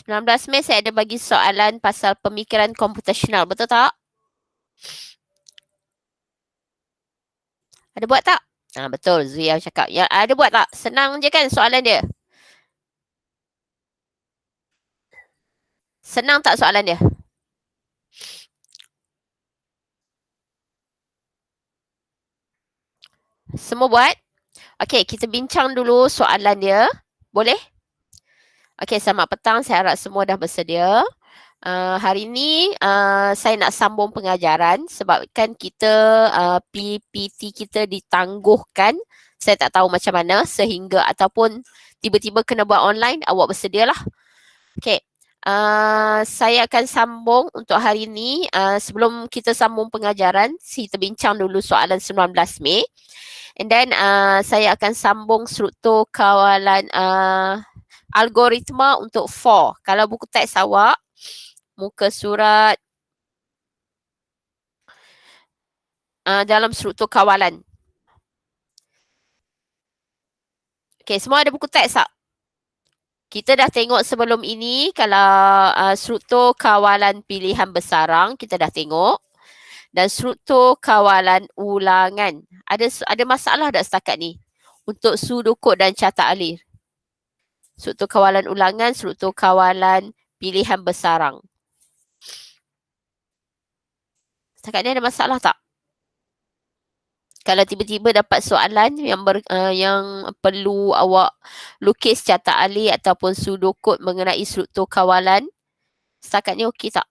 19 Mei saya ada bagi soalan pasal pemikiran komputasional. Betul tak? Ada buat tak? Betul, Zuya cakap. Ya, ada buat tak? Senang je kan soalan dia? Senang tak soalan dia? Semua buat? Okey, kita bincang dulu soalan dia. Boleh? Okey, selamat petang. Saya harap semua dah bersedia. Hari ini saya nak sambung pengajaran sebabkan kita PPT kita ditangguhkan. Saya tak tahu macam mana sehingga ataupun tiba-tiba kena buat online, awak bersedialah. Okey. Saya akan sambung untuk hari ini. Sebelum kita sambung pengajaran, kita bincang dulu soalan 19 Mei. And then saya akan sambung struktur kawalan algoritma untuk for. Kalau buku teks awak, muka surat dalam struktur kawalan. Okey, semua ada buku teks tak? Kita dah tengok sebelum ini kalau struktur kawalan pilihan bersarang, kita dah tengok. Dan struktur kawalan ulangan. Ada masalah tak setakat ni? Untuk sudokod dan catat alih. Struktur kawalan ulangan, struktur kawalan pilihan bersarang. Setakat ni ada masalah tak? Kalau tiba-tiba dapat soalan yang perlu awak lukis catat alih ataupun sudokod mengenai struktur kawalan, setakat ni okey tak?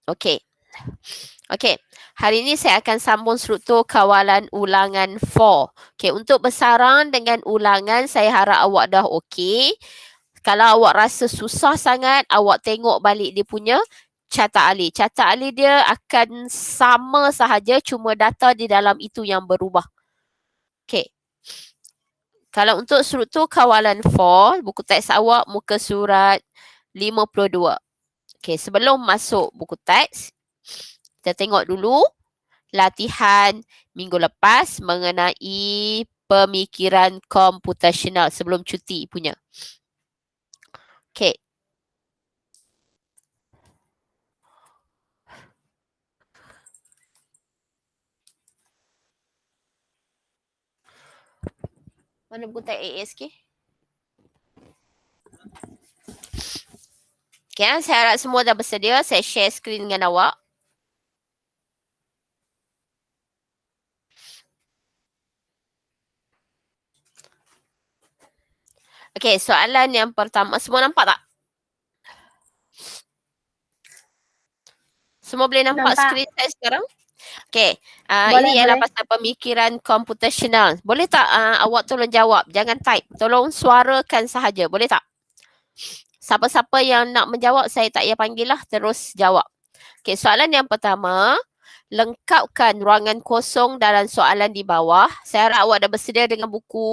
Okey. Okey. Hari ini saya akan sambung struktur kawalan ulangan 4. Okey, untuk bersarang dengan ulangan saya harap awak dah okey. Kalau awak rasa susah sangat, awak tengok balik dia punya catat alih. Catat alih dia akan sama sahaja, cuma data di dalam itu yang berubah. Okey. Kalau untuk struktur kawalan 4, buku teks awak muka surat 52. Okey, sebelum masuk buku teks, kita tengok dulu latihan minggu lepas mengenai pemikiran komputasional sebelum cuti punya. Okey. Mana buku teks ASK? Okay, saya harap semua dah bersedia. Saya share skrin dengan awak. Okay, soalan yang pertama. Semua nampak tak? Semua boleh nampak skrin saya sekarang? Okay, ini ialah pasal pemikiran komputasional. Boleh tak awak tolong jawab? Jangan type. Tolong suarakan sahaja. Boleh tak? Siapa-siapa yang nak menjawab, saya tak payah panggil lah. Terus jawab. Okay, soalan yang pertama. Lengkapkan ruangan kosong dalam soalan di bawah. Saya harap awak dah bersedia dengan buku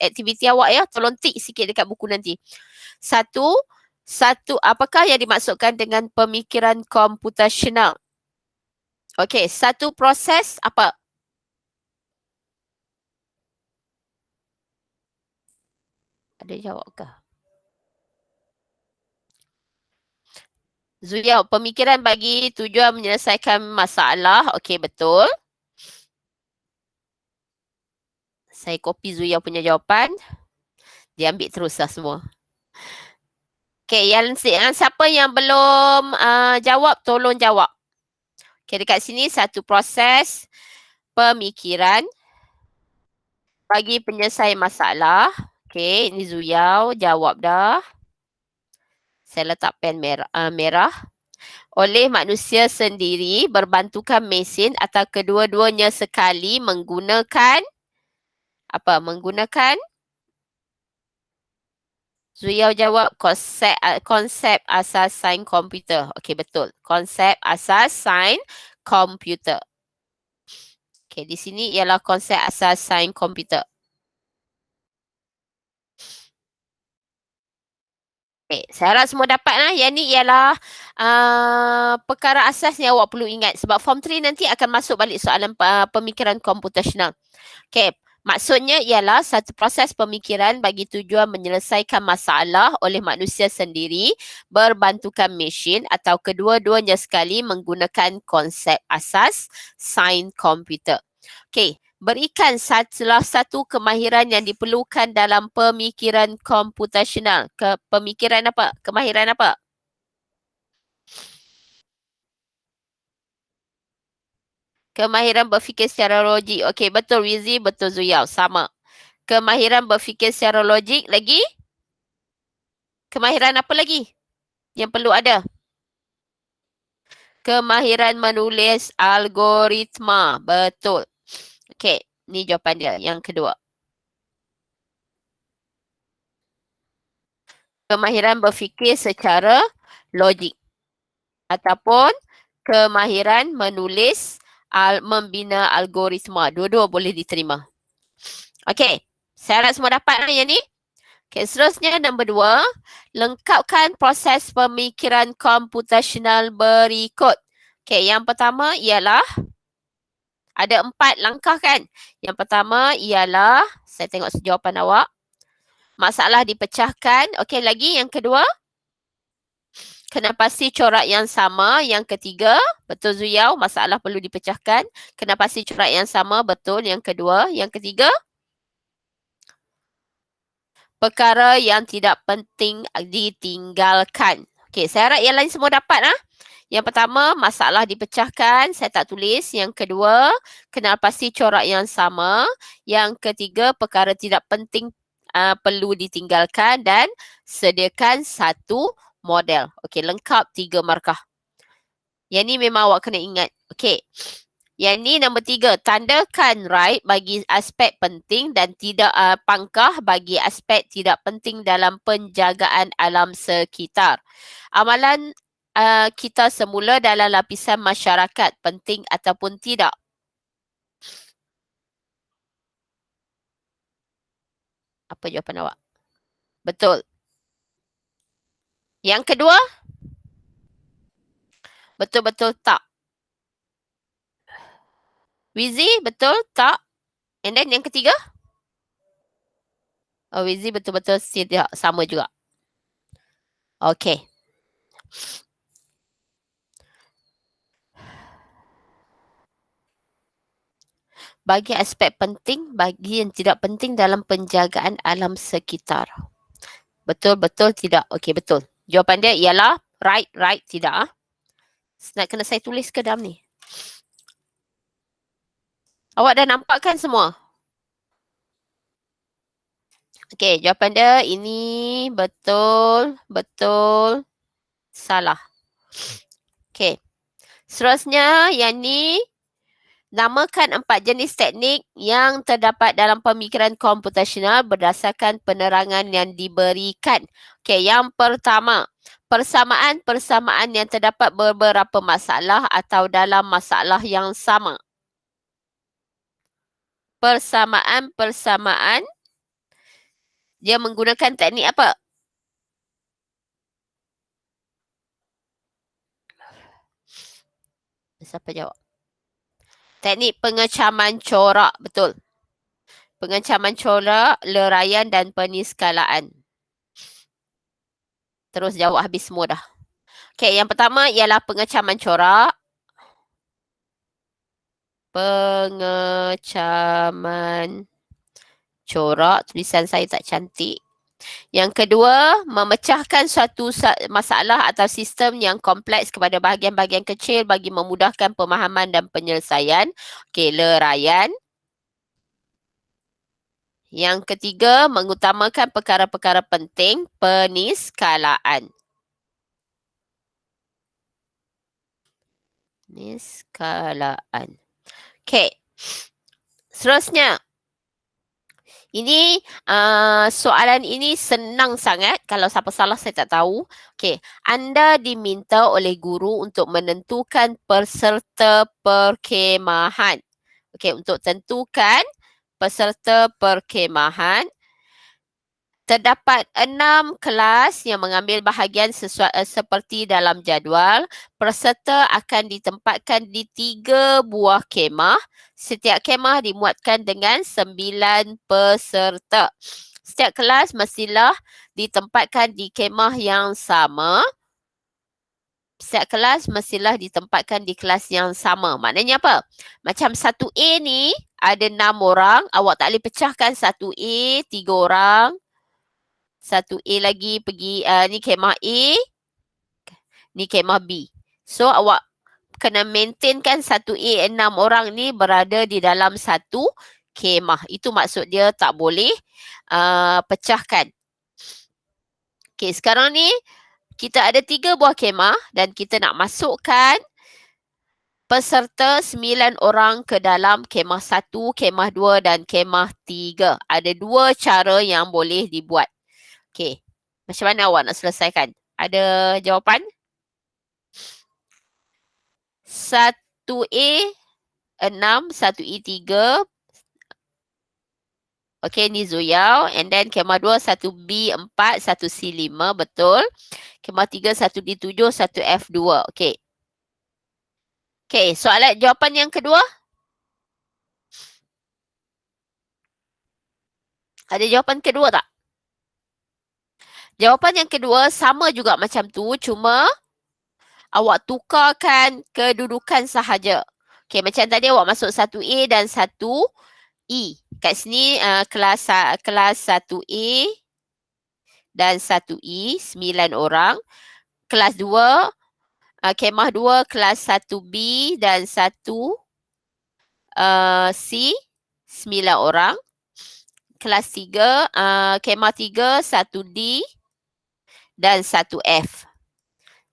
aktiviti awak ya. Tolong tik sikit dekat buku nanti. Satu, apakah yang dimaksudkan dengan pemikiran komputasional? Okey, satu proses apa? Ada jawab ke? Zulia, pemikiran bagi tujuan menyelesaikan masalah. Okey, betul. Saya copy Zulia punya jawapan. Dia ambil teruslah semua. Okey, yang siapa yang belum jawab, tolong jawab. Okey, dekat sini satu proses pemikiran bagi penyelesaian masalah. Okey, ini Zuyau jawab dah. Saya letak pen merah. Oleh manusia sendiri berbantukan mesin atau kedua-duanya sekali menggunakan apa? Menggunakan Zuyau jawab konsep asas sains komputer. Okey, betul. Konsep asas sains komputer. Okey, di sini ialah konsep asas sains komputer. Okay, saya harap semua dapat lah. Yang ni ialah perkara asas yang awak perlu ingat. Sebab form 3 nanti akan masuk balik soalan pemikiran komputasional. Okay, Maksudnya ialah satu proses pemikiran bagi tujuan menyelesaikan masalah oleh manusia sendiri berbantukan mesin atau kedua-duanya sekali menggunakan konsep asas sains komputer. Okey, berikan salah satu kemahiran yang diperlukan dalam pemikiran komputasional. Pemikiran apa? Kemahiran apa? Kemahiran berfikir secara logik. Okey, betul Wizi, betul Zuyau. Sama. Kemahiran berfikir secara logik lagi? Kemahiran apa lagi yang perlu ada? Kemahiran menulis algoritma. Betul. Okey, ni jawapan dia yang kedua. Kemahiran berfikir secara logik ataupun kemahiran menulis membina algoritma. Dua-dua boleh diterima. Okey, saya harap semua dapat yang ni. Okey, seterusnya nombor 2, lengkapkan proses pemikiran komputasional berikut. Okey, yang pertama ialah ada 4 langkah kan. Yang pertama ialah, saya tengok jawapan awak. Masalah dipecahkan. Okey, lagi yang kedua, kena pasti corak yang sama. Yang ketiga, betul Zuyau, masalah perlu dipecahkan. Kena pasti corak yang sama, betul. Yang kedua, yang ketiga, perkara yang tidak penting ditinggalkan. Okey, saya harap yang lain semua dapat ah. Yang pertama, masalah dipecahkan, saya tak tulis. Yang kedua, kenal pasti corak yang sama. Yang ketiga, perkara tidak penting perlu ditinggalkan dan sediakan satu model. Okey, lengkap 3 markah. Yang ni memang awak kena ingat. Okey. Yang ni nombor 3, tandakan right bagi aspek penting dan tidak pangkah bagi aspek tidak penting dalam penjagaan alam sekitar. Amalan kita semula dalam lapisan masyarakat, penting ataupun tidak? Apa jawapan awak? Betul. Yang kedua? Betul-betul tak. Wizi, betul tak? And then yang ketiga? Oh, Wizi betul-betul tidak, sama juga. Okay. Bagi aspek penting, bagi yang tidak penting dalam penjagaan alam sekitar. Betul, betul, tidak. Okey, betul. Jawapan dia ialah right, tidak. Nak kena saya tulis ke dalam ni? Awak dah nampak kan semua? Okey, jawapan dia ini betul, betul, salah. Okey. Seterusnya, yang ni namakan 4 jenis teknik yang terdapat dalam pemikiran komputasional berdasarkan penerangan yang diberikan. Okey, yang pertama, persamaan-persamaan yang terdapat beberapa masalah atau dalam masalah yang sama. Persamaan-persamaan dia menggunakan teknik apa? Siapa jawab? Teknik pengecaman corak, betul. Pengecaman corak, leraian dan peniskalaan. Terus jawab habis semua dah. Okey, yang pertama ialah pengecaman corak. Pengecaman corak, tulisan saya tak cantik. Yang kedua, memecahkan suatu masalah atau sistem yang kompleks kepada bahagian-bahagian kecil bagi memudahkan pemahaman dan penyelesaian. Okey, leraian. Yang ketiga, mengutamakan perkara-perkara penting, peniskalaan. Peniskalaan. Okey. Seterusnya, ini soalan ini senang sangat. Kalau siapa salah saya tak tahu. Okey, anda diminta oleh guru untuk menentukan peserta perkhemahan. Okey, untuk tentukan peserta perkhemahan, Terdapat 6 kelas yang mengambil bahagian seperti dalam jadual. Peserta akan ditempatkan di 3 buah kemah. Setiap kemah dimuatkan dengan 9 peserta. Setiap kelas mestilah ditempatkan di kemah yang sama. Setiap kelas mestilah ditempatkan di kelas yang sama. Maknanya apa? Macam 1A ni ada 6 orang. Awak tak boleh pecahkan 1A 3 orang. 1A lagi pergi, ni kemah A, ni kemah B. So, awak kena maintainkan 1A 6 orang ni berada di dalam satu kemah. Itu maksud dia tak boleh pecahkan. Okay, sekarang ni kita ada 3 buah kemah dan kita nak masukkan peserta 9 orang ke dalam kemah 1, kemah 2 dan kemah 3. Ada 2 cara yang boleh dibuat. Okay. Macam mana awak nak selesaikan? Ada jawapan? 1A 6, 1E 3. Okay, ni Zuyao. And then kemah 2, 1B 4, 1C 5. Betul. Kemah 3, 1D 7, 1F 2. Okay. Okay, soalan jawapan yang kedua. Ada jawapan kedua tak? Jawapan yang kedua sama juga macam tu, cuma awak tukarkan kedudukan sahaja. Okay, macam tadi awak masuk 1A dan 1E. Kat sini kelas 1A dan 1E, 9 orang. Kelas 2, kemah 2, kelas 1B dan 1C, 9 orang. Kelas 3, kemah 3, 1D dan 1F.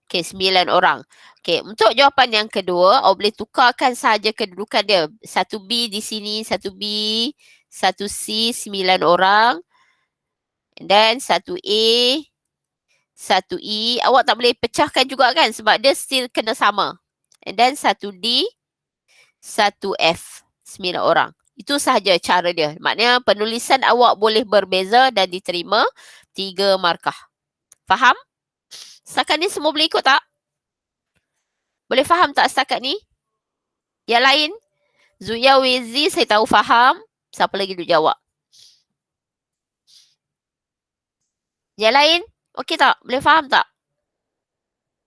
Okay, 9 orang. Okay, untuk jawapan yang kedua, awak boleh tukarkan sahaja kedudukan dia. 1B di sini, 1B, 1C, 9 orang. And then 1A, 1E. Awak tak boleh pecahkan juga kan sebab dia still kena sama. And then 1D, 1F, 9 orang. Itu sahaja cara dia. Maknanya penulisan awak boleh berbeza dan diterima 3 markah. Faham? Setakat ni semua boleh ikut tak? Boleh faham tak setakat ni? Yang lain? Zuya Wezi saya tahu faham. Siapa lagi duk jawab? Yang lain? Okey tak? Boleh faham tak?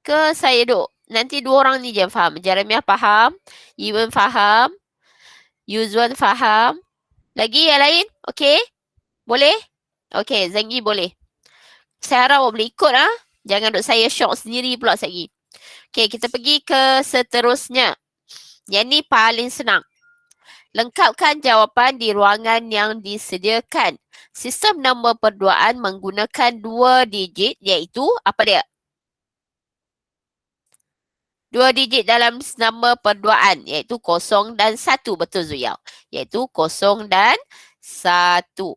Ke saya duk? Nanti 2 orang ni je faham. Jeremiah faham. Iwan faham. Yuzwan faham. Lagi yang lain? Okey? Boleh? Okey, Zenggi boleh. Saya harap awak boleh ikut ah. Jangan duk saya shock sendiri pula lagi. Okey, kita pergi ke seterusnya. Yang ni paling senang. Lengkapkan jawapan di ruangan yang disediakan. Sistem nombor perduaan menggunakan 2 digit iaitu apa dia? 2 digit dalam nombor perduaan iaitu 0 dan 1. Betul Zuyao. Iaitu 0 dan 1.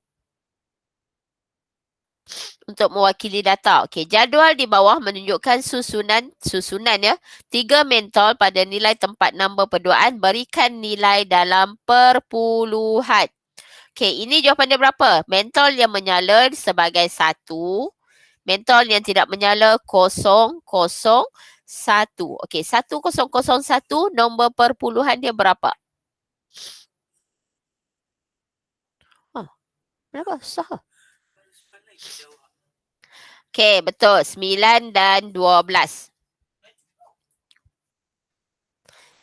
Untuk mewakili data. Okey, jadual di bawah menunjukkan susunan ya. 3 mentol pada nilai tempat nombor perduaan berikan nilai dalam perpuluhan. Okey, ini jawapan dia berapa? Mentol yang menyala sebagai 1. Mentol yang tidak menyala 001. Okey, 1001 nombor perpuluhan dia berapa? Berapa? Susah. Okey, betul. 9 dan 12.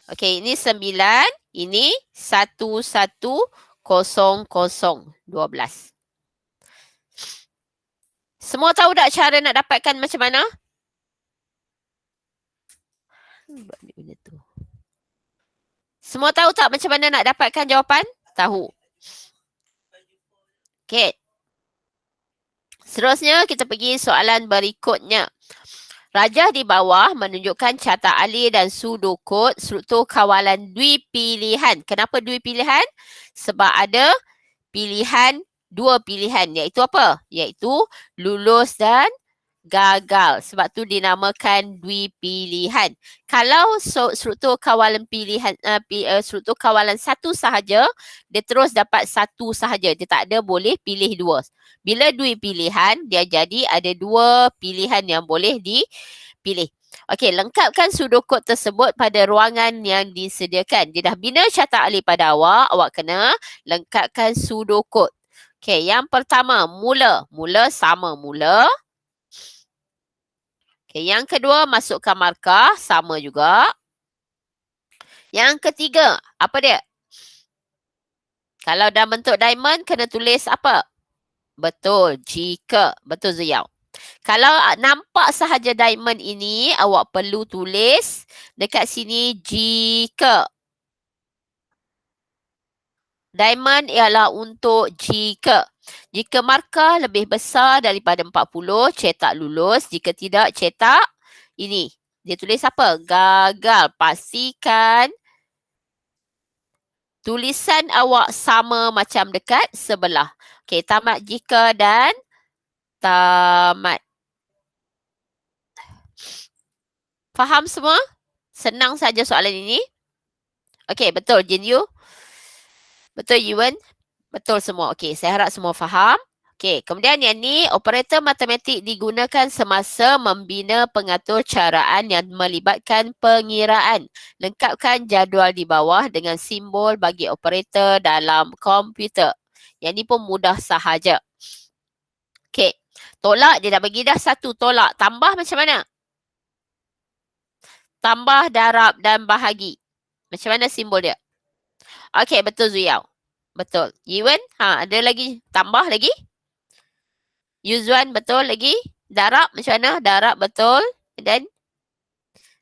Okey, ini 9. Ini 110012. Semua tahu tak cara nak dapatkan macam mana? Semua tahu tak macam mana nak dapatkan jawapan? Tahu. Okey. Seterusnya kita pergi soalan berikutnya. Rajah di bawah menunjukkan carta alih dan sudokod struktur kawalan dwipilihan. Kenapa dwipilihan? Sebab ada pilihan, 2 pilihan. Iaitu apa? Iaitu lulus dan gagal. Sebab tu dinamakan dwipilihan. Kalau struktur kawalan pilihan struktur kawalan satu sahaja, dia terus dapat satu sahaja. Dia tak ada boleh pilih dua. Bila dwipilihan, dia jadi ada dua pilihan yang boleh dipilih. Okey, lengkapkan sudokod tersebut pada ruangan yang disediakan. Dia dah bina syarta ahli pada awak, awak kena lengkapkan sudokod. Okey, yang pertama, mula. Mula sama mula. Okey, yang kedua, masukkan markah, sama juga. Yang ketiga, apa dia? Kalau dalam bentuk diamond, kena tulis apa? Betul, jika. Betul, Ziyau. Kalau nampak sahaja diamond ini, awak perlu tulis dekat sini jika. Diamond ialah untuk jika. Jika markah lebih besar daripada 40, cetak lulus. Jika tidak, cetak ini. Dia tulis apa? Gagal. Pastikan tulisan awak sama macam dekat sebelah. Okey, tamat jika dan tamat. Faham semua? Senang saja soalan ini. Okey, betul Jin Yu. Betul Yuan. Betul semua. Okey, saya harap semua faham. Okey, kemudian yang ni, operator matematik digunakan semasa membina pengatur caraan yang melibatkan pengiraan. Lengkapkan jadual di bawah dengan simbol bagi operator dalam komputer. Yang ni pun mudah sahaja. Okey, tolak dia dah bagi dah satu tolak. Tambah macam mana? Tambah, darab dan bahagi. Macam mana simbol dia? Okey, betul Zuyao. Betul. Yuan, ada lagi tambah lagi? Yuzwan betul lagi. Darab macam mana? Darab betul. Dan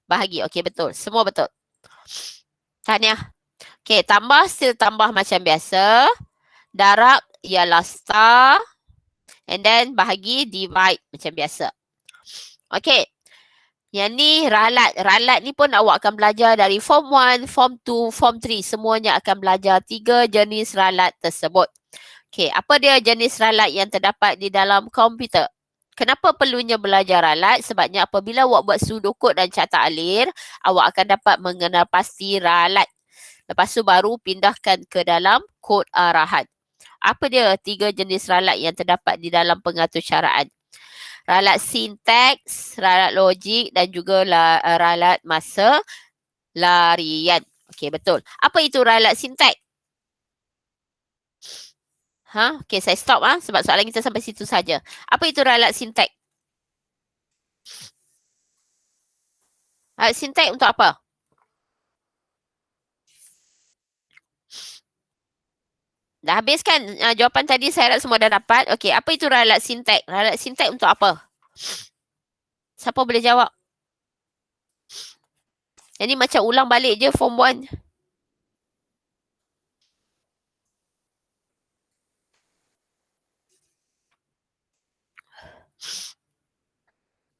bahagi. Okey, betul. Semua betul. Tahniah. Okey, tambah still tambah macam biasa. Darab ialah star. And then bahagi divide macam biasa. Okey. Yang ni ralat. Ralat ni pun awak akan belajar dari form 1, form 2, form 3. Semuanya akan belajar 3 jenis ralat tersebut. Okey, apa dia jenis ralat yang terdapat di dalam komputer? Kenapa perlunya belajar ralat? Sebabnya apabila awak buat sudokod dan carta alir, awak akan dapat mengenal pasti ralat. Lepas tu baru pindahkan ke dalam kod arahan. Apa dia 3 jenis ralat yang terdapat di dalam pengatur caraan? Ralat sintaks, ralat logik dan juga ralat masa larian. Okey, betul. Apa itu ralat sintaks? Okey, saya stop sebab soalan kita sampai situ saja. Apa itu ralat sintaks? Ralat sintaks untuk apa? Dah habis kan jawapan tadi, saya harap semua dah dapat. Okey, apa itu ralat sintaks? Ralat sintaks untuk apa? Siapa boleh jawab? Jadi macam ulang balik je form 1.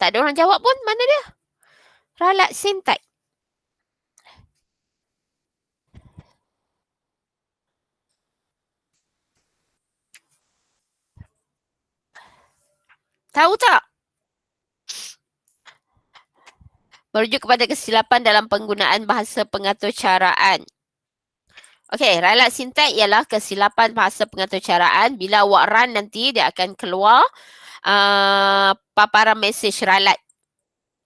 Tak ada orang jawab pun, mana dia? Ralat sintaks. Tahu tak? Merujuk kepada kesilapan dalam penggunaan bahasa pengatur caraan. Okey, ralat sintaks ialah kesilapan bahasa pengatur caraan. Bila awak run nanti, dia akan keluar paparan mesej ralat.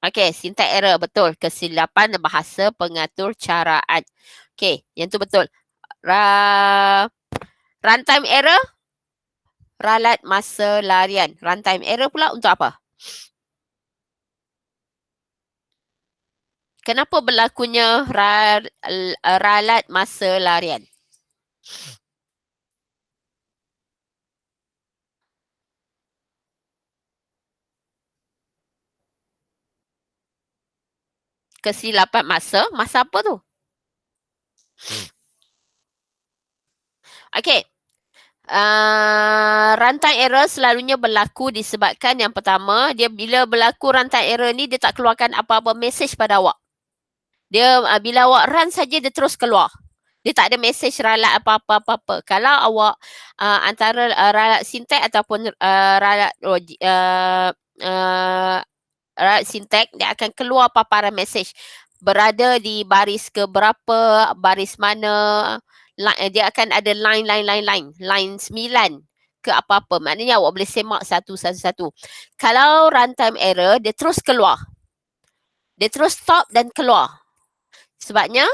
Okey, syntax error betul. Kesilapan bahasa pengatur caraan. Okey, yang tu betul. Runtime error, ralat masa larian. Runtime error pula untuk apa? Kenapa berlakunya ralat masa larian? Kesilapan masa? Masa apa tu? Okey. Runtime error selalunya berlaku disebabkan yang pertama, dia bila berlaku runtime error ni, dia tak keluarkan apa-apa mesej pada awak. Dia bila awak run saja, dia terus keluar. Dia tak ada mesej ralat apa-apa. Kalau awak antara ralat sintaks ataupun ralat ralat sintek, dia akan keluar paparan mesej. Berada di baris ke berapa, baris mana, dia akan ada line 9 ke apa-apa. Maknanya awak boleh semak satu. Kalau runtime error, dia terus keluar. Dia terus stop dan keluar. Sebabnya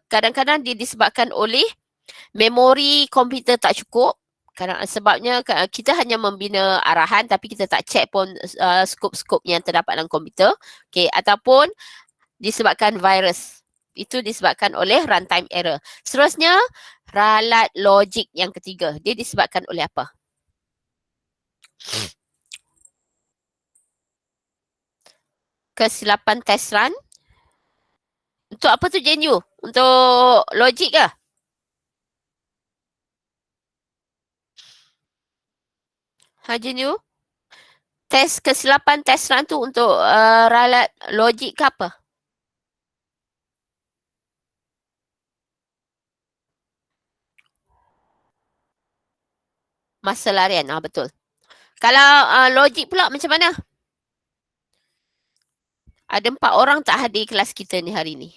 kadang-kadang dia disebabkan oleh memori komputer tak cukup. Sebabnya kita hanya membina arahan tapi kita tak check pun skop-skop yang terdapat dalam komputer. Okay, ataupun disebabkan virus. Itu disebabkan oleh runtime error. Seterusnya, ralat logik yang ketiga. Dia disebabkan oleh apa? Kesilapan test run. Untuk apa tu JNU? Untuk logik ke? JNU? Kesilapan test run tu untuk ralat logik ke apa? Masa larian, betul. Kalau logik pula macam mana? Ada 4 orang tak hadir kelas kita ni hari ni.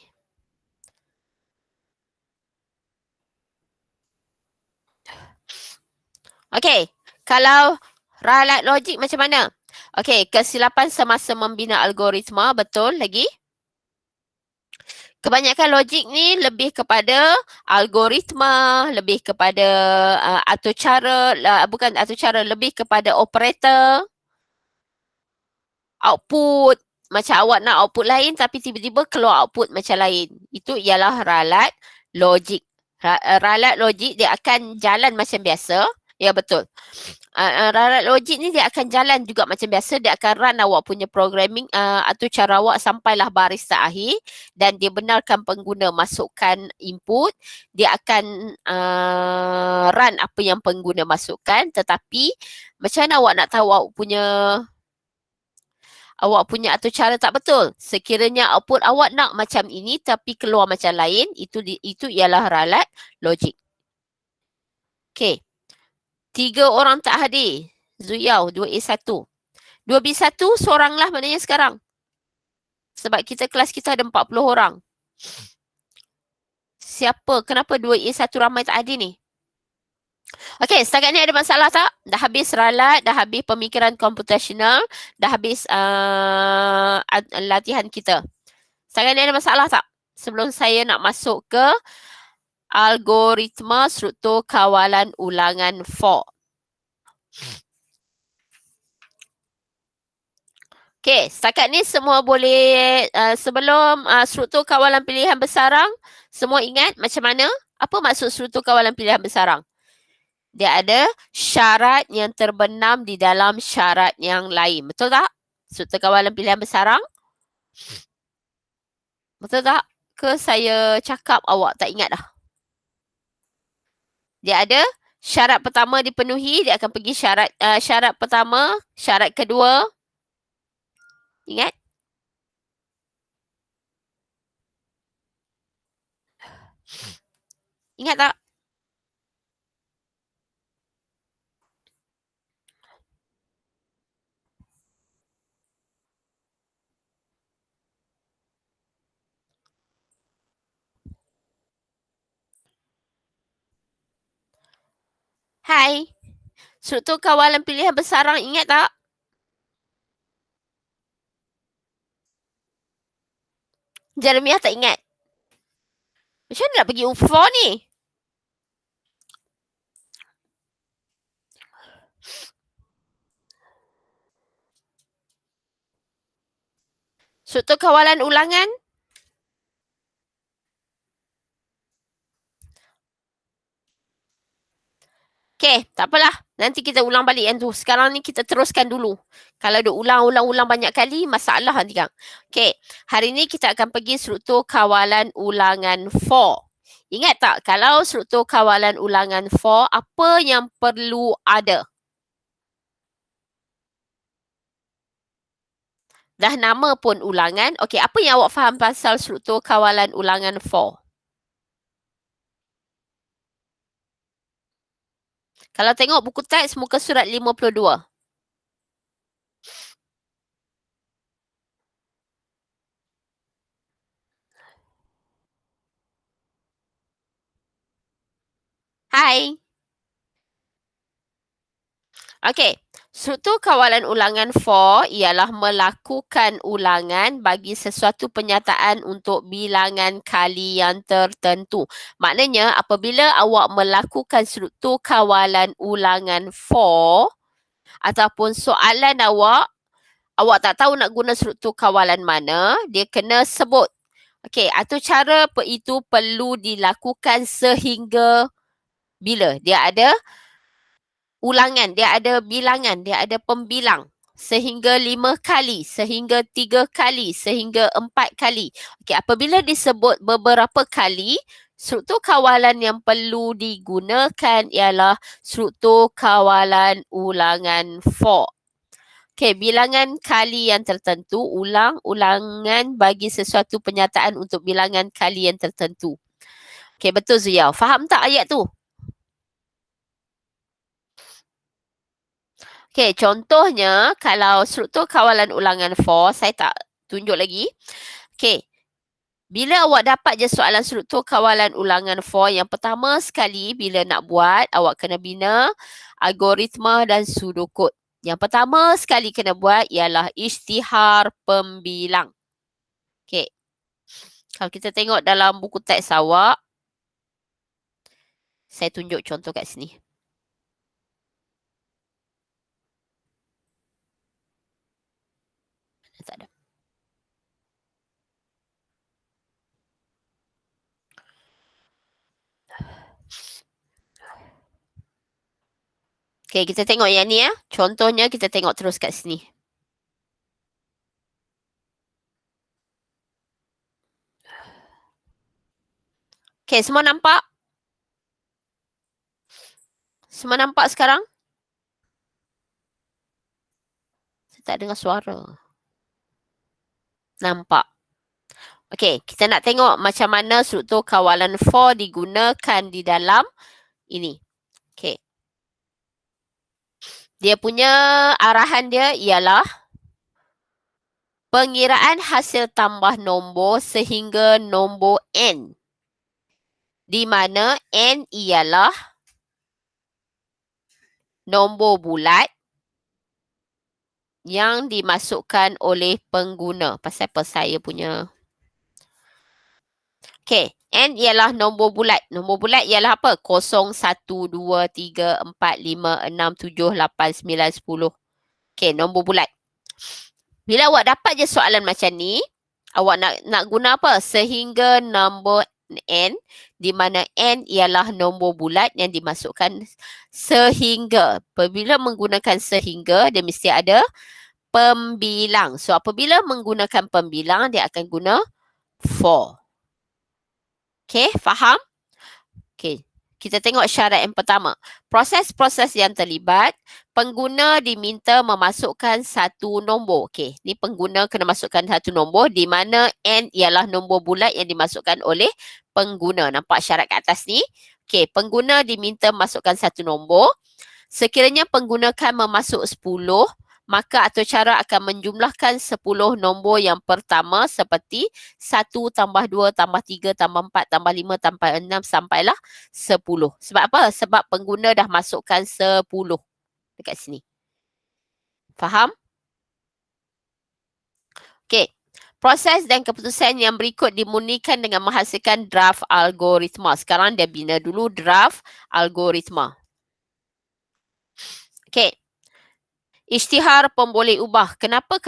Okey, kalau ralat logik macam mana? Okey, kesilapan semasa membina algoritma, betul lagi? Kebanyakan logik ni lebih kepada algoritma, lebih kepada atur cara, bukan atur cara, lebih kepada operator, output. Macam awak nak output lain tapi tiba-tiba keluar output macam lain. Itu ialah ralat logik. Ralat logik dia akan jalan macam biasa. Ya, betul. Ralat logik ni dia akan jalan juga macam biasa. Dia akan run awak punya programming atau cara awak sampailah baris terakhir dan dia benarkan pengguna masukkan input. Dia akan run apa yang pengguna masukkan, tetapi macam mana awak nak tahu awak punya atur cara tak betul? Sekiranya output awak nak macam ini tapi keluar macam lain, itu ialah ralat logik. Okey. 3 orang tak hadir. Zuyao 2A1. 2B1 seorang lah maknanya sekarang. Sebab kelas kita ada 40 orang. Siapa? Kenapa 2A1 ramai tak hadir ni? Okey, setakat ni ada masalah tak? Dah habis ralat, dah habis pemikiran komputasional, dah habis latihan kita. Setakat ni ada masalah tak? Sebelum saya nak masuk ke algoritma struktur kawalan ulangan for. Okey, setakat ni semua boleh sebelum struktur kawalan pilihan bersarang, semua ingat macam mana? Apa maksud struktur kawalan pilihan bersarang? Dia ada syarat yang terbenam di dalam syarat yang lain. Betul tak? Struktur kawalan pilihan bersarang? Betul tak? Ke saya cakap awak tak ingat dah? Dia ada syarat pertama dipenuhi, dia akan pergi syarat pertama, syarat kedua. Ingat? Ingat tak? Hai. Struktur kawalan pilihan bersarang ingat tak? Jeremiah tak ingat. Macam mana nak pergi U4 ni? Struktur kawalan ulangan. Okay, tak apalah. Nanti kita ulang balik yang tu. Sekarang ni kita teruskan dulu. Kalau dia ulang banyak kali, masalah nanti kan. Okay, hari ni kita akan pergi struktur kawalan ulangan 4. Ingat tak, kalau struktur kawalan ulangan 4, apa yang perlu ada? Dah nama pun ulangan. Okay, apa yang awak faham pasal struktur kawalan ulangan 4? Kalau tengok buku teks muka surat 52. Bye. Okey, struktur kawalan ulangan for ialah melakukan ulangan bagi sesuatu penyataan untuk bilangan kali yang tertentu. Maknanya apabila awak melakukan struktur kawalan ulangan for ataupun soalan awak tak tahu nak guna struktur kawalan mana, dia kena sebut. Okey, atau cara itu perlu dilakukan sehingga bila? Dia ada ulangan, dia ada bilangan, dia ada pembilang. Sehingga 5 kali, sehingga 3 kali, sehingga 4 kali. Okey, apabila disebut beberapa kali, struktur kawalan yang perlu digunakan ialah struktur kawalan ulangan for. Okey, bilangan kali yang tertentu, ulangan bagi sesuatu penyataan untuk bilangan kali yang tertentu. Okey, betul Ziyau. Faham tak ayat tu? Okey, contohnya kalau struktur kawalan ulangan for, saya tak tunjuk lagi. Okey, bila awak dapat je soalan struktur kawalan ulangan for, yang pertama sekali bila nak buat, awak kena bina algoritma dan pseudocode. Yang pertama sekali kena buat ialah isytihar pembilang. Okey, kalau kita tengok dalam buku teks awak, saya tunjuk contoh kat sini. Tak ada. Okey, kita tengok yang ni ya. Contohnya kita tengok terus kat sini. Okey, semua nampak? Semua nampak sekarang? Saya tak dengar suara. Nampak. Okey, kita nak tengok macam mana struktur kawalan for digunakan di dalam ini. Okey. Dia punya arahan dia ialah pengiraan hasil tambah nombor sehingga nombor n. Di mana n ialah nombor bulat yang dimasukkan oleh pengguna. Pasal apa saya punya. Okey, n ialah nombor bulat. Nombor bulat ialah apa? 0, 1, 2, 3, 4, 5, 6, 7, 8, 9, 10. Okey, nombor bulat. Bila awak dapat je soalan macam ni, awak nak guna apa? Sehingga nombor n, di mana n ialah nombor bulat yang dimasukkan sehingga. Apabila menggunakan sehingga, dia mesti ada pembilang. So, apabila menggunakan pembilang, dia akan guna for. Okey, faham? Okey, kita tengok syarat yang pertama. Proses-proses yang terlibat, pengguna diminta memasukkan satu nombor. Okey, ni pengguna kena masukkan satu nombor di mana n ialah nombor bulat yang dimasukkan oleh pengguna. Nampak syarat kat atas ni? Okey, pengguna diminta memasukkan satu nombor. Sekiranya pengguna kan memasuk 10, maka atau cara akan menjumlahkan 10 nombor yang pertama seperti 1 tambah 2 tambah 3 tambah 4 tambah 5 tambah 6 sampailah 10. Sebab apa? Sebab pengguna dah masukkan 10 dekat sini. Faham? Okey. Proses dan keputusan yang berikut dimurnikan dengan menghasilkan draft algoritma. Sekarang dia bina dulu draft algoritma. Okey. Isytihar pemboleh ubah. Kenapa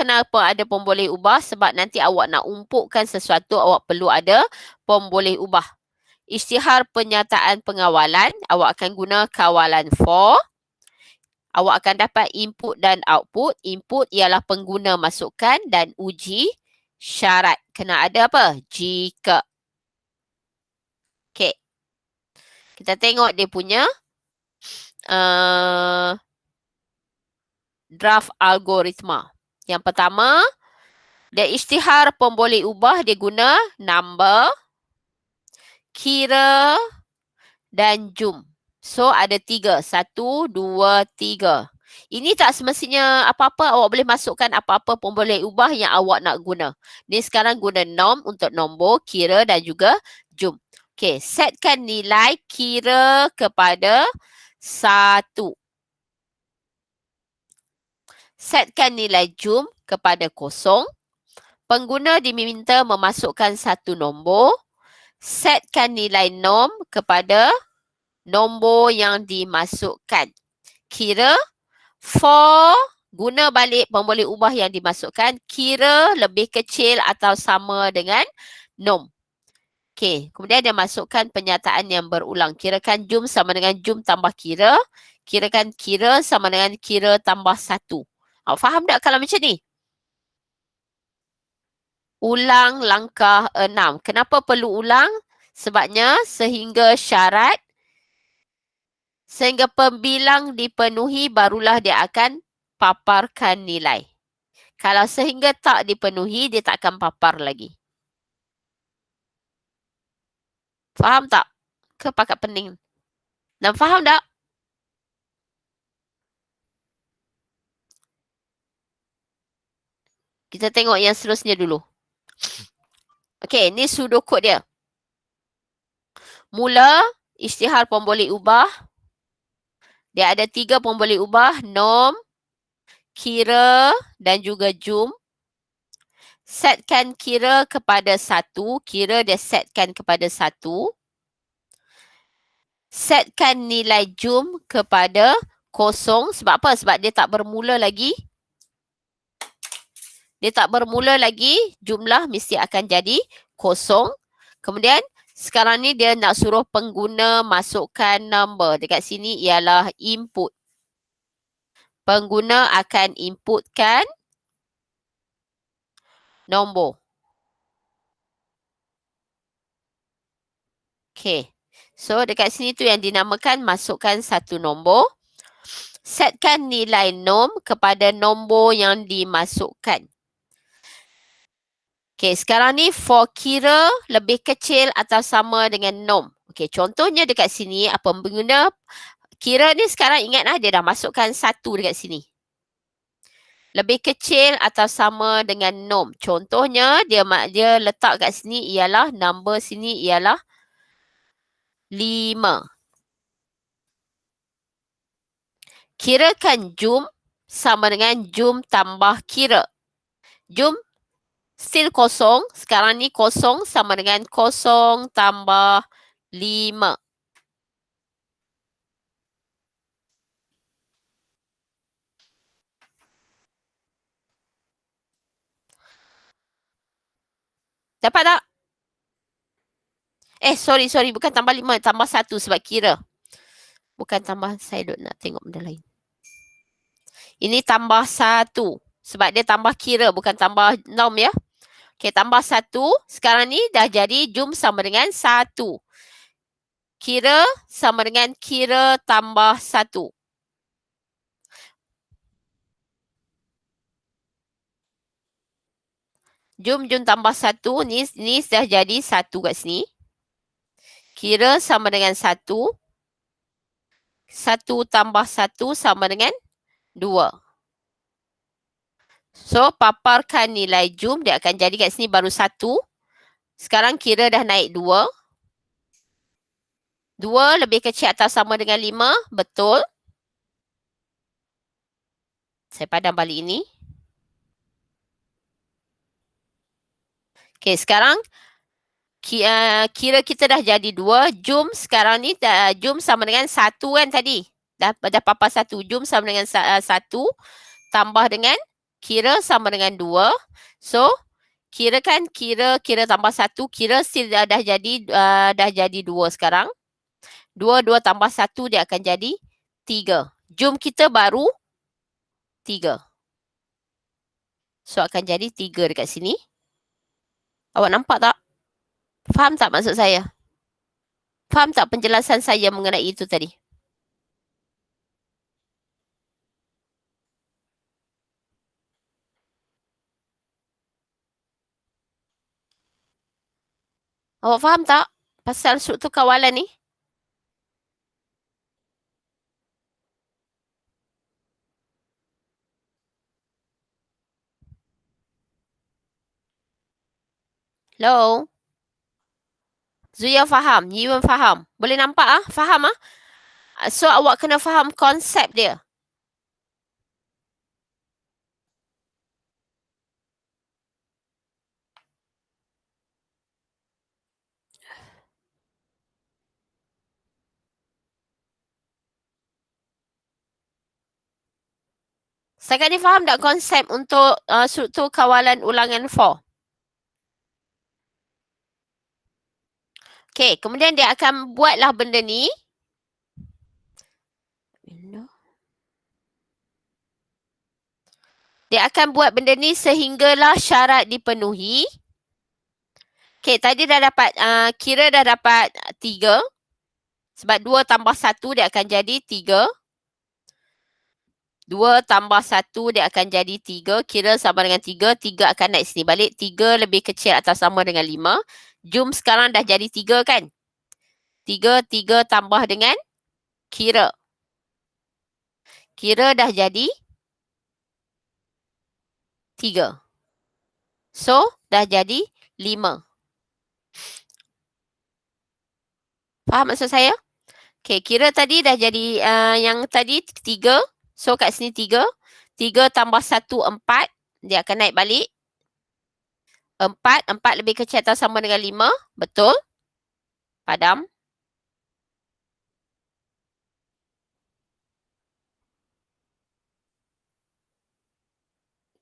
ada pemboleh ubah? Sebab nanti awak nak umpukkan sesuatu, awak perlu ada pemboleh ubah. Isytihar penyataan pengawalan, awak akan guna kawalan for. Awak akan dapat input dan output. Input ialah pengguna masukkan dan uji syarat. Kena ada apa? Jika. Okey. Kita tengok dia punya draft algoritma. Yang pertama, dia isytihar pemboleh ubah, dia guna number, kira dan jum. So ada 3. 1, 2, 3. Ini tak semestinya apa-apa, awak boleh masukkan apa-apa pemboleh ubah yang awak nak guna. Ni sekarang guna norm untuk nombor, kira dan juga jum. Okey, setkan nilai kira kepada 1. Setkan nilai jum kepada 0. Pengguna diminta memasukkan satu nombor. Setkan nilai nom kepada nombor yang dimasukkan. Kira for, guna balik pemboleh ubah yang dimasukkan, kira lebih kecil atau sama dengan nom. Okey, kemudian dia masukkan penyataan yang berulang. Kirakan jum sama dengan jum tambah kira. Kirakan kira sama dengan kira tambah 1. Awak faham tak kalau macam ni? Ulang langkah 6. Kenapa perlu ulang? Sebabnya sehingga pembilang dipenuhi barulah dia akan paparkan nilai. Kalau sehingga tak dipenuhi, dia tak akan papar lagi. Faham tak? Ke pakat pening? Dan faham tak? Kita tengok yang seterusnya dulu. Okey, ni pseudocode dia. Mula, isytihar pemboleh ubah. Dia ada 3 pemboleh ubah, nom, kira dan juga jum. Setkan kira kepada 1. Kira dia setkan kepada 1. Setkan nilai jum kepada 0. Sebab apa? Sebab dia tak bermula lagi. Dia tak bermula lagi, jumlah mesti akan jadi 0. Kemudian, sekarang ni dia nak suruh pengguna masukkan number. Dekat sini ialah input. Pengguna akan inputkan nombor. Okay. So, dekat sini tu yang dinamakan masukkan satu nombor. Setkan nilai nom kepada nombor yang dimasukkan. Okay, sekarang ni for kira lebih kecil atau sama dengan nom. Okay, contohnya dekat sini, apa pengguna kira ni sekarang ingat dia dah masukkan 1 dekat sini. Lebih kecil atau sama dengan nom. Contohnya, dia letak kat sini ialah, number sini ialah 5. Kirakan jum sama dengan jum tambah kira. Jum still 0. Sekarang ni 0 sama dengan 0 tambah 5. Dapat tak? Sorry. Bukan tambah 5. Tambah 1 sebab kira. Bukan tambah, saya nak tengok benda lain. Ini tambah 1. Sebab dia tambah kira, bukan tambah nom ya. Okay, tambah 1. Sekarang ni dah jadi jum sama dengan 1. Kira sama dengan kira tambah 1. Jum tambah 1. Ni dah jadi 1 kat sini. Kira sama dengan 1. 1 tambah 1 sama dengan 2. So, paparkan nilai jum. Dia akan jadi kat sini baru 1. Sekarang kira dah naik 2. 2 lebih kecil atau sama dengan 5. Betul. Saya padam balik ini. Okay, sekarang kira kita dah jadi 2. Jum sekarang ni, jum sama dengan 1 kan tadi. Dah papar 1. Jum sama dengan 1. Tambah dengan kira sama dengan 2. So, kirakan kira tambah 1. Kira still dah jadi 2 sekarang. 2 tambah 1 dia akan jadi 3. Jum kita baru 3. So, akan jadi 3 dekat sini. Awak nampak tak? Faham tak maksud saya? Faham tak penjelasan saya mengenai itu tadi? Awak faham tak pasal struktur kawalan ni? Hello? Zuya faham, Yiwen faham. Boleh nampak ah? Faham ah? So awak kena faham konsep dia. Setakat ni faham tak konsep untuk struktur kawalan ulangan 4? Okey, kemudian dia akan buatlah benda ni. Dia akan buat benda ni sehinggalah syarat dipenuhi. Okey, tadi dah dapat, kira dah dapat 3. Sebab 2 tambah 1 dia akan jadi 3. 2 tambah 1 dia akan jadi 3. Kira sama dengan 3. 3 akan naik sini balik. 3 lebih kecil atau sama dengan 5. Jum sekarang dah jadi 3 kan? 3, 3 tambah dengan kira. Kira dah jadi 3. So, dah jadi 5. Faham maksud saya? Okay, kira tadi dah jadi yang tadi 3. So, kat sini 3. 3 tambah 1, 4. Dia akan naik balik. 4. 4 lebih kecil atau sama dengan 5. Betul? Padam.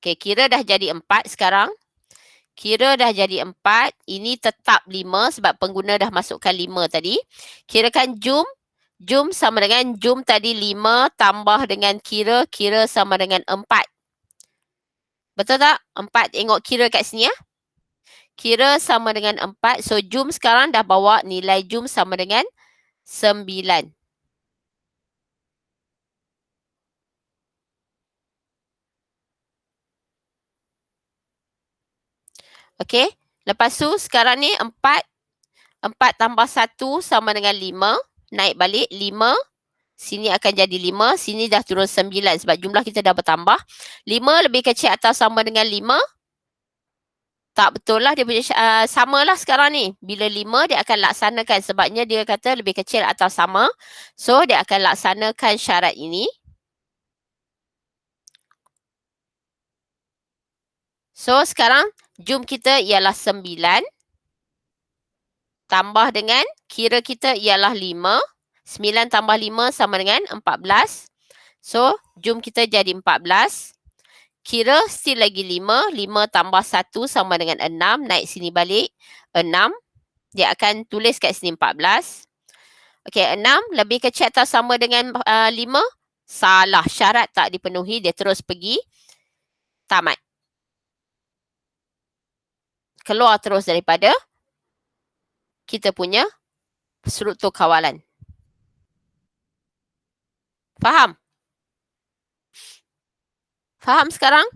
Okay, kira dah jadi 4 sekarang. Kira dah jadi 4. Ini tetap 5 sebab pengguna dah masukkan 5 tadi. Kirakan jum. Jum sama dengan jum tadi 5 tambah dengan kira. Kira sama dengan 4. Betul tak? 4 tengok kira kat sini ya. Kira sama dengan 4. So, jum sekarang dah bawa nilai jum sama dengan 9. Okey. Lepas tu sekarang ni 4. 4 tambah 1 sama dengan 5. Naik balik 5. Sini akan jadi 5. Sini dah turun 9 sebab jumlah kita dah bertambah. 5 lebih kecil atau sama dengan 5. Tak betul lah. Dia punya samalah sekarang ni. Bila 5 dia akan laksanakan. Sebabnya dia kata lebih kecil atau sama. So dia akan laksanakan syarat ini. So sekarang jum kita ialah 9. Tambah dengan kira kita ialah 5. 9 tambah 5 sama dengan 14. So, jum kita jadi 14. Kira still lagi 5. 5 tambah 1 sama dengan 6. Naik sini balik. 6. Dia akan tulis kat sini 14. Okey, 6 lebih kecil atau sama dengan 5. Salah. Syarat tak dipenuhi. Dia terus pergi. Tamat. Keluar terus daripada kita punya struktur kawalan. Faham? Faham sekarang?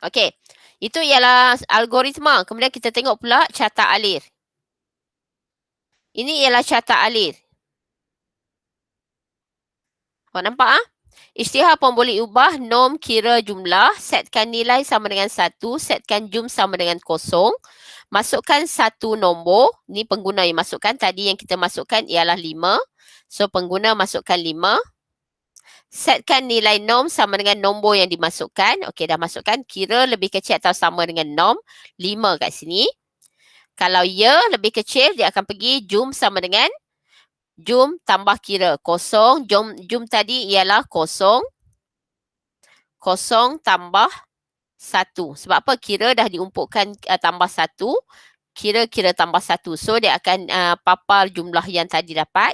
Okey. Itu ialah algoritma. Kemudian kita tengok pula carta alir. Ini ialah carta alir. Awak nampak ah? Isytihar pun boleh ubah norm kira jumlah. Setkan nilai sama dengan 1. Setkan jum sama dengan 0. Masukkan satu nombor. Ni pengguna yang masukkan. Tadi yang kita masukkan ialah 5. So pengguna masukkan 5. Setkan nilai norm sama dengan nombor yang dimasukkan. Okey, dah masukkan. Kira lebih kecil atau sama dengan norm. 5 kat sini. Kalau ya lebih kecil, dia akan pergi jum sama dengan jum tambah kira. 0. Jum tadi ialah 0. 0 tambah 1. Sebab apa? Kira dah diumpukkan tambah 1. Kira tambah 1. So, dia akan papar jumlah yang tadi dapat.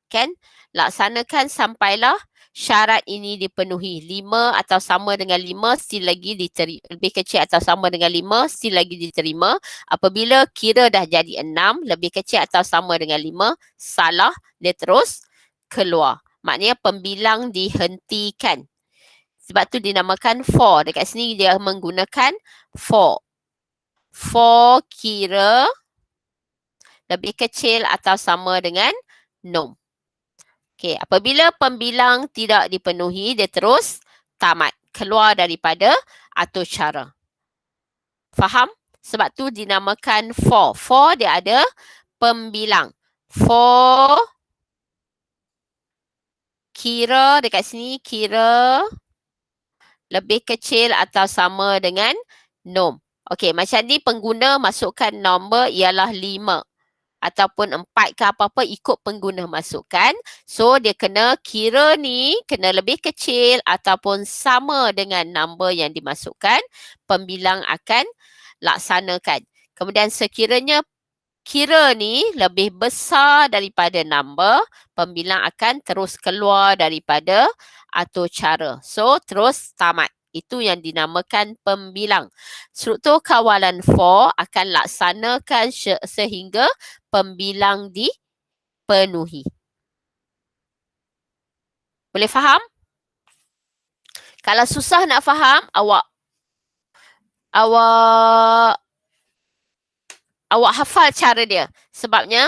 Kan? Laksanakan sampailah syarat ini dipenuhi. 5 atau sama dengan 5 still lagi diterima. Lebih kecil atau sama dengan 5 still lagi diterima. Apabila kira dah jadi 6, lebih kecil atau sama dengan 5, salah, dia terus keluar. Maknanya pembilang dihentikan. Sebab tu dinamakan for. Dekat sini dia menggunakan for. For kira lebih kecil atau sama dengan norm. Okey, apabila pembilang tidak dipenuhi, dia terus tamat. Keluar daripada atur cara. Faham? Sebab tu dinamakan for. For dia ada pembilang. For kira dekat sini, kira lebih kecil atau sama dengan nom. Okey, macam ni pengguna masukkan nombor ialah 5 ataupun 4 ke apa-apa ikut pengguna masukkan. So, dia kena kira ni kena lebih kecil ataupun sama dengan nombor yang dimasukkan. Pembilang akan laksanakan. Kemudian sekiranya kira ni lebih besar daripada nombor, pembilang akan terus keluar daripada atur cara. So, terus tamat. Itu yang dinamakan pembilang. Struktur kawalan for akan laksanakan sehingga pembilang dipenuhi. Boleh faham? Kalau susah nak faham, awak hafal cara dia. Sebabnya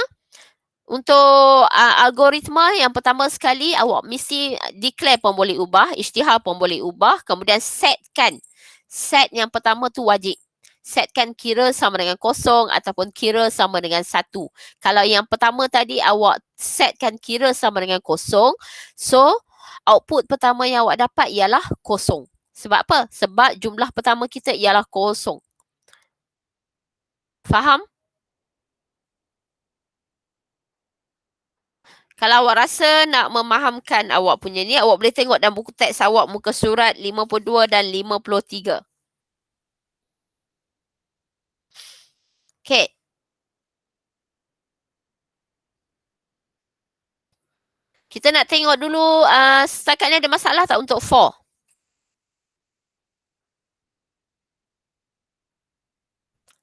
untuk algoritma yang pertama sekali awak mesti declare pun boleh ubah, isytihar pun boleh ubah, kemudian setkan. Set yang pertama tu wajib. Setkan kira sama dengan kosong ataupun kira sama dengan 1. Kalau yang pertama tadi awak setkan kira sama dengan kosong, so output pertama yang awak dapat ialah kosong. Sebab apa? Sebab jumlah pertama kita ialah kosong. Faham? Kalau awak rasa nak memahamkan awak punya ni, awak boleh tengok dalam buku teks awak muka surat 52 dan 53. Okey. Kita nak tengok dulu setakat ni ada masalah tak untuk 4?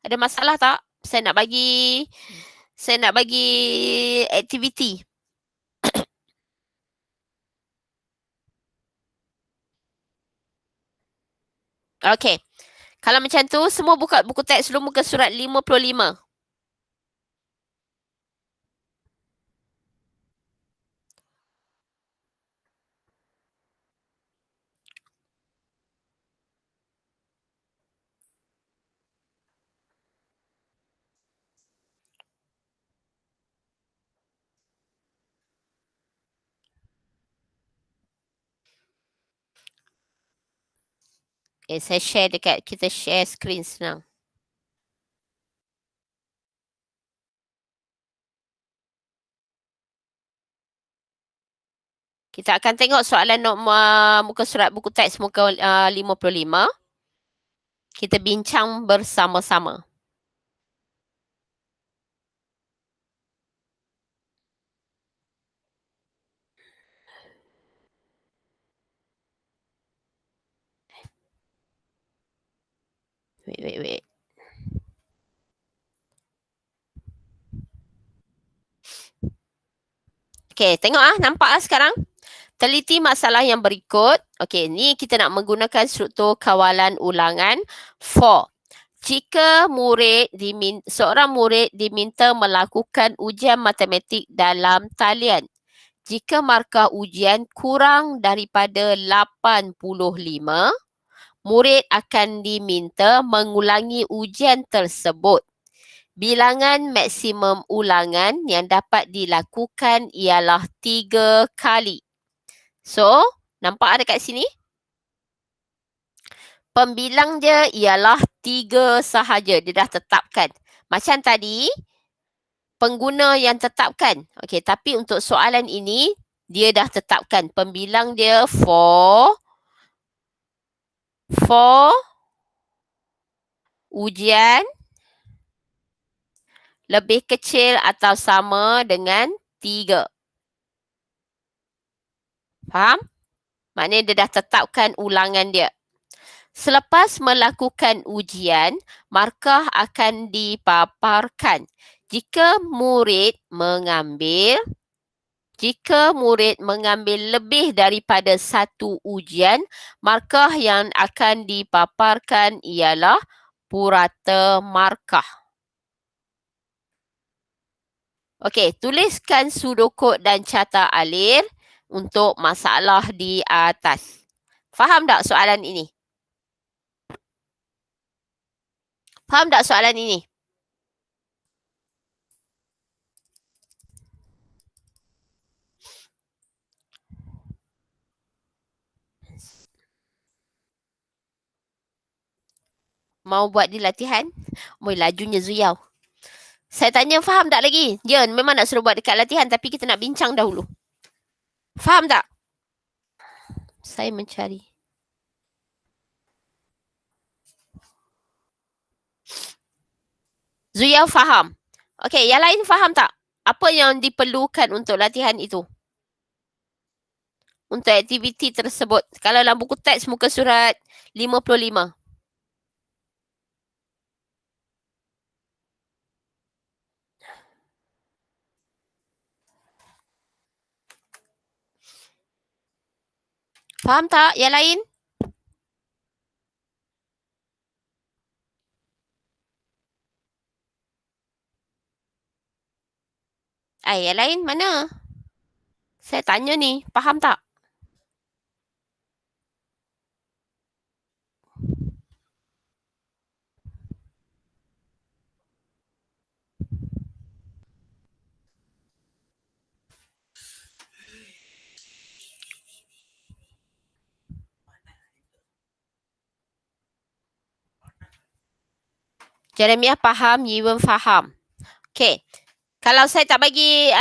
Ada masalah tak? Saya nak bagi aktiviti. Okey. Kalau macam tu, semua buka buku teks dulu muka surat 55. Saya share kita share screen senang. Kita akan tengok soalan muka surat buku teks muka 55. Kita bincang bersama-sama. Wait. Okey, tengok nampak sekarang? Teliti masalah yang berikut. Okey, ni kita nak menggunakan struktur kawalan ulangan for. Jika seorang murid diminta melakukan ujian matematik dalam talian, jika markah ujian kurang daripada 85, murid akan diminta mengulangi ujian tersebut. Bilangan maksimum ulangan yang dapat dilakukan ialah 3 kali. So, nampak dekat sini? Pembilang dia ialah 3 sahaja. Dia dah tetapkan. Macam tadi, pengguna yang tetapkan. Okey, tapi untuk soalan ini, dia dah tetapkan. Pembilang dia for ujian lebih kecil atau sama dengan 3. Faham? Maknanya dia dah tetapkan ulangan dia. Selepas melakukan ujian, markah akan dipaparkan. Jika murid mengambil lebih daripada 1 ujian, markah yang akan dipaparkan ialah purata markah. Okey, tuliskan sudokod dan carta alir untuk masalah di atas. Faham tak soalan ini? Faham tak soalan ini? Mau buat di latihan? Moi lajunya Zuyau. Saya tanya faham tak lagi? Ya, memang nak suruh buat dekat latihan tapi kita nak bincang dahulu. Faham tak? Saya mencari. Zuyau faham. Okey, yang lain faham tak? Apa yang diperlukan untuk latihan itu? Untuk aktiviti tersebut. Kalau dalam buku teks muka surat 55. Faham tak yang lain? Yang lain mana? Saya tanya ni, faham tak? Jeremiah faham, Yiwen faham. Okey. Kalau saya tak bagi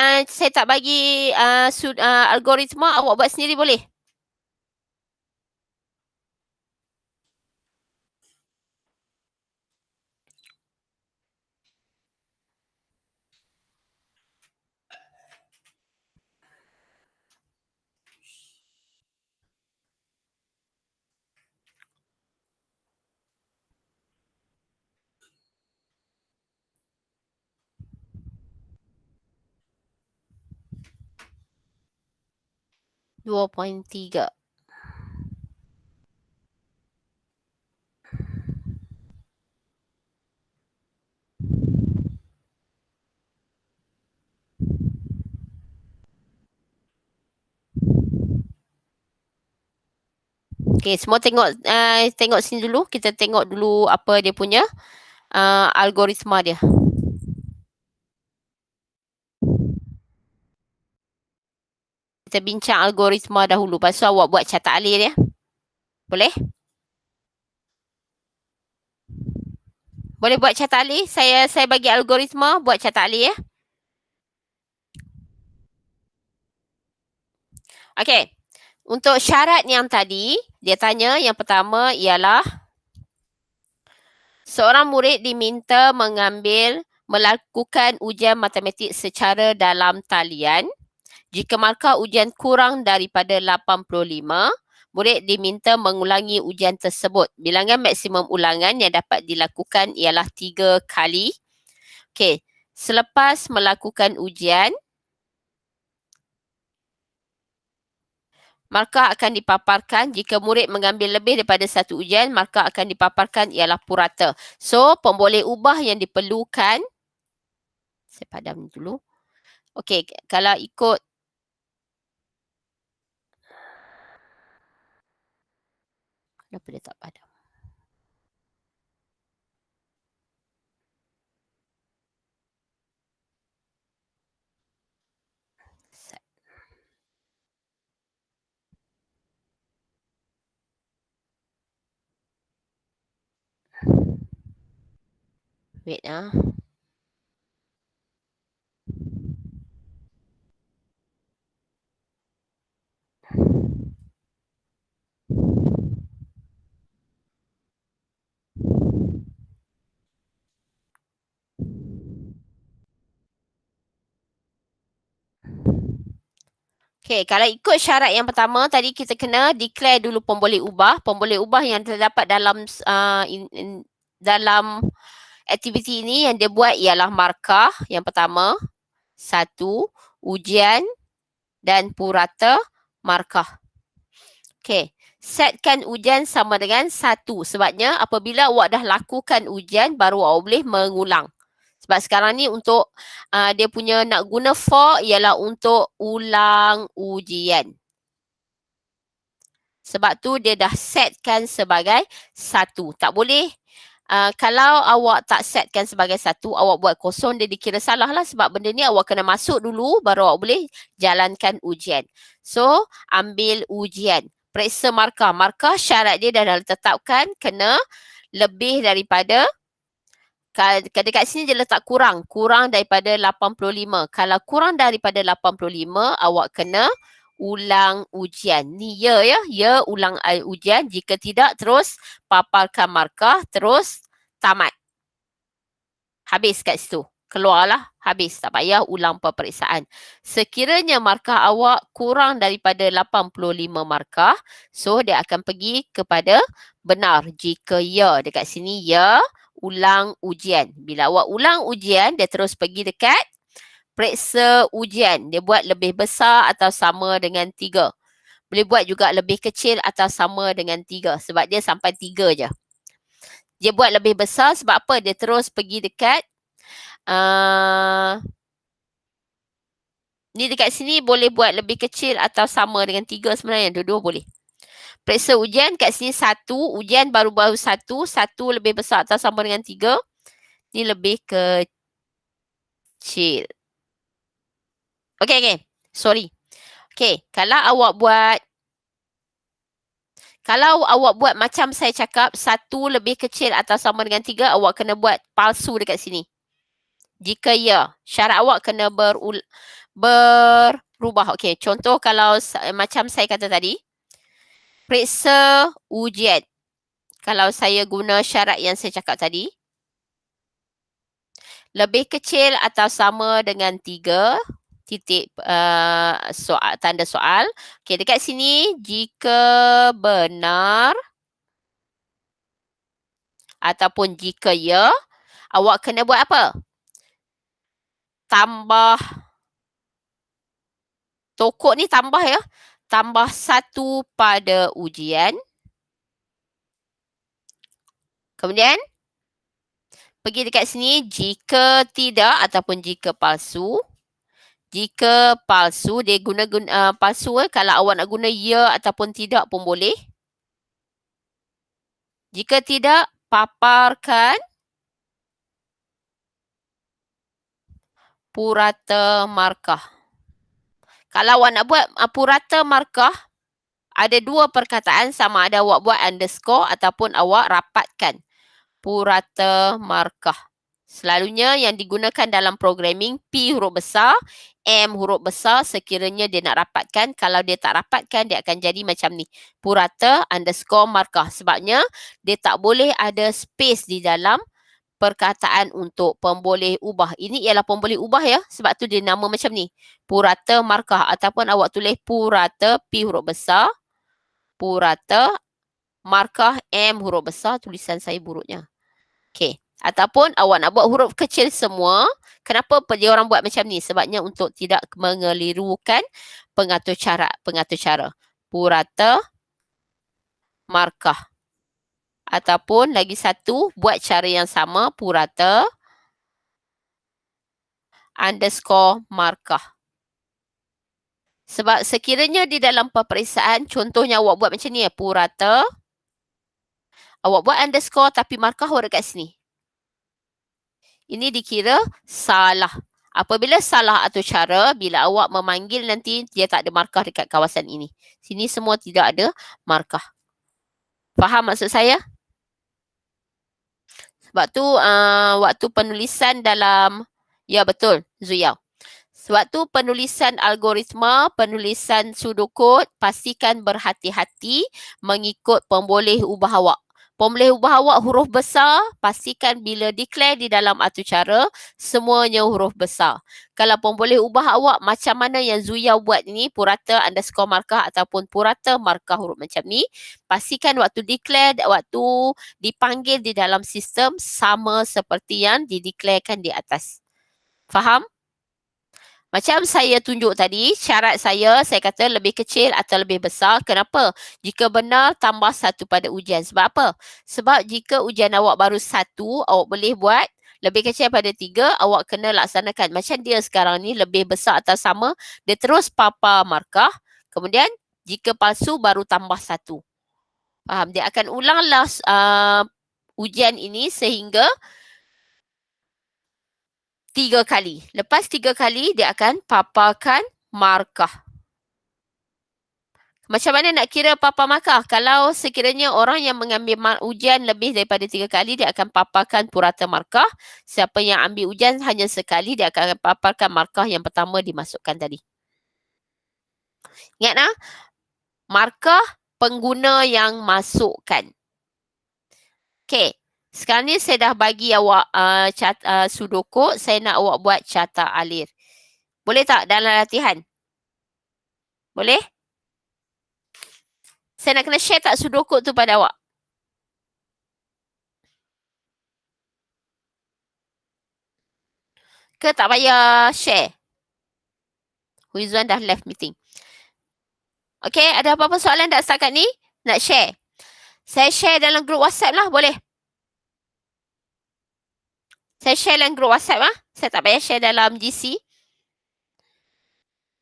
algoritma, awak buat sendiri boleh? Dua poin tiga. Okey, semua tengok sini dulu. Kita tengok dulu apa dia punya algoritma dia. Kita bincang algoritma dahulu. Lepas tu awak buat catat alih dia. Boleh? Boleh buat catat alih? Saya bagi algoritma, buat catat alih ya. Okey. Untuk syarat yang tadi, dia tanya yang pertama ialah seorang murid diminta melakukan ujian matematik secara dalam talian. Jika markah ujian kurang daripada 85, murid diminta mengulangi ujian tersebut. Bilangan maksimum ulangan yang dapat dilakukan ialah 3 kali. Okey, selepas melakukan ujian, markah akan dipaparkan. Jika murid mengambil lebih daripada satu ujian, markah akan dipaparkan ialah purata. So, pemboleh ubah yang diperlukan, saya padam dulu. Okey, kalau ikut kenapa dia tak padam? Wait ah. Okay, kalau ikut syarat yang pertama, tadi kita kena declare dulu pemboleh ubah. Pemboleh ubah yang terdapat dalam dalam aktiviti ini yang dia buat ialah markah yang pertama, satu, ujian dan purata markah. Okay, setkan ujian sama dengan satu. Sebabnya apabila awak dah lakukan ujian, baru awak boleh mengulang. Sebab sekarang ni untuk dia punya nak guna for ialah untuk ulang ujian. Sebab tu dia dah setkan sebagai satu. Tak boleh Kalau awak tak setkan sebagai satu, awak buat kosong, dia dikira salah lah sebab benda ni awak kena masuk dulu baru awak boleh jalankan ujian. So, ambil ujian. Periksa markah. Markah syarat dia dah ditetapkan kena lebih daripada dekat sini dia letak kurang daripada 85. Kalau kurang daripada 85, awak kena ulang ujian. Ni ya ulang ujian. Jika tidak, terus paparkan markah, terus tamat. Habis kat situ. Keluarlah, habis. Tak payah ulang peperiksaan. Sekiranya markah awak kurang daripada 85 markah, so dia akan pergi kepada benar. Jika ya, dekat sini ya, ulang ujian. Bila awak ulang ujian, dia terus pergi dekat periksa ujian. Dia buat lebih besar atau sama dengan 3. Boleh buat juga lebih kecil atau sama dengan 3 sebab dia sampai 3 je. Dia buat lebih besar sebab apa? Dia terus pergi dekat ni dekat sini boleh buat lebih kecil atau sama dengan 3 sebenarnya. Dua-dua boleh. Periksa ujian kat sini 1, ujian baru-baru 1 lebih besar atau sama dengan 3. Ni lebih kecil. Okay. Sorry. Okay, kalau awak buat macam saya cakap, 1 lebih kecil atau sama dengan 3, awak kena buat palsu dekat sini. Jika ya, syarat awak kena berubah. Okey, contoh kalau macam saya kata tadi, periksa ujian. Kalau saya guna syarat yang saya cakap tadi, lebih kecil atau sama dengan 3, titik tanda soal. Okey, dekat sini jika benar ataupun jika ya, awak kena buat apa? Tambah tokok ni tambah ya. Tambah 1 pada ujian. Kemudian pergi dekat sini jika tidak ataupun jika palsu. Jika palsu dia guna palsu kalau awak nak guna ya ataupun tidak pun boleh. Jika tidak, paparkan purata markah. Kalau awak nak buat purata markah, ada 2 perkataan sama ada awak buat underscore ataupun awak rapatkan purata markah. Selalunya yang digunakan dalam programming P huruf besar, M huruf besar sekiranya dia nak rapatkan. Kalau dia tak rapatkan, dia akan jadi macam ni. Purata underscore markah. Sebabnya dia tak boleh ada space di dalam perkataan untuk pemboleh ubah. Ini ialah pemboleh ubah ya. Sebab tu dia nama macam ni. Purata markah ataupun awak tulis purata P huruf besar, purata markah M huruf besar, tulisan saya buruknya. Okey. Ataupun awak nak buat huruf kecil semua. Kenapa dia orang buat macam ni? Sebabnya untuk tidak mengelirukan pengatur cara. Purata markah. Ataupun lagi satu, buat cara yang sama, purata underscore markah. Sebab sekiranya di dalam peperiksaan, contohnya awak buat macam ni ya, purata, awak buat underscore tapi markah awak dekat sini. Ini dikira salah. Apabila salah atur cara, bila awak memanggil nanti dia tak ada markah dekat kawasan ini. Sini semua tidak ada markah. Faham maksud saya? Sebab tu waktu penulisan dalam, ya betul Zuyao. Sewaktu penulisan algoritma, penulisan pseudocode, pastikan berhati-hati mengikut pemboleh ubah awak. Pemboleh ubah awak huruf besar, pastikan bila declare di dalam atur cara, semuanya huruf besar. Kalau pemboleh ubah awak macam mana yang Zuyao buat ini, purata underscore markah ataupun purata markah huruf macam ni, pastikan waktu declare, waktu dipanggil di dalam sistem sama seperti yang dideclarekan di atas. Faham? Macam saya tunjuk tadi, syarat saya kata lebih kecil atau lebih besar. Kenapa? Jika benar, tambah 1 pada ujian. Sebab apa? Sebab jika ujian awak baru 1, awak boleh buat lebih kecil pada 3, awak kena laksanakan. Macam dia sekarang ni, lebih besar atau sama, dia terus papar markah. Kemudian, jika palsu, baru tambah 1. Faham? Dia akan ulanglah ujian ini sehingga 3 kali. Lepas 3 kali, dia akan paparkan markah. Macam mana nak kira papa markah? Kalau sekiranya orang yang mengambil ujian lebih daripada 3 kali, dia akan paparkan purata markah. Siapa yang ambil ujian hanya sekali, dia akan paparkan markah yang pertama dimasukkan tadi. Ingat nah? Markah pengguna yang masukkan. Okey. Sekarang ni saya dah bagi awak sudoku. Saya nak awak buat carta alir. Boleh tak dalam latihan? Boleh? Saya nak kena share tak sudoku tu pada awak? Ke tak payah share? Huizwan dah left meeting. Okay, ada apa-apa soalan tak setakat ni? Nak share? Saya share dalam grup WhatsApp lah, boleh? Saya share dalam grup WhatsApp lah. Saya tak payah share dalam GC.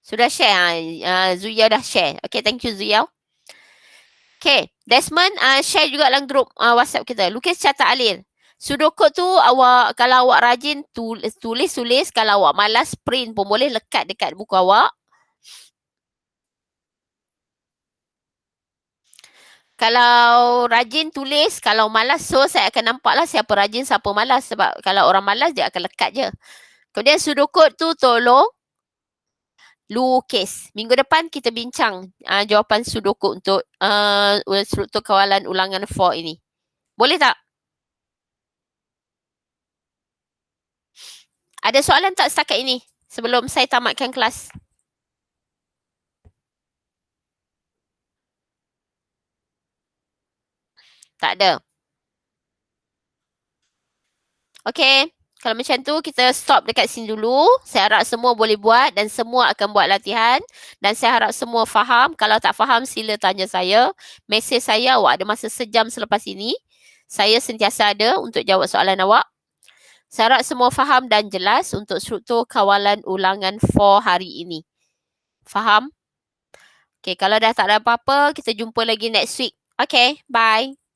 Sudah share. Zuya dah share. Okay, thank you Zuya. Okay, Desmond share juga dalam grup WhatsApp kita. Lukis carta alir. Sudoku tu awak, kalau awak rajin tulis. Kalau awak malas print pun boleh, lekat dekat buku awak. Kalau rajin tulis, kalau malas, so saya akan nampaklah siapa rajin, siapa malas. Sebab kalau orang malas, dia akan lekat je. Kemudian sudoku tu tolong lukis. Minggu depan kita bincang jawapan sudoku untuk struktur kawalan ulangan 4 ini. Boleh tak? Ada soalan tak setakat ini sebelum saya tamatkan kelas? Tak ada. Okay. Kalau macam tu, kita stop dekat sini dulu. Saya harap semua boleh buat dan semua akan buat latihan. Dan saya harap semua faham. Kalau tak faham, sila tanya saya. Mesej saya, awak ada masa sejam selepas ini. Saya sentiasa ada untuk jawab soalan awak. Saya harap semua faham dan jelas untuk struktur kawalan ulangan 4 hari ini. Faham? Okay, kalau dah tak ada apa-apa, kita jumpa lagi next week. Okay, bye.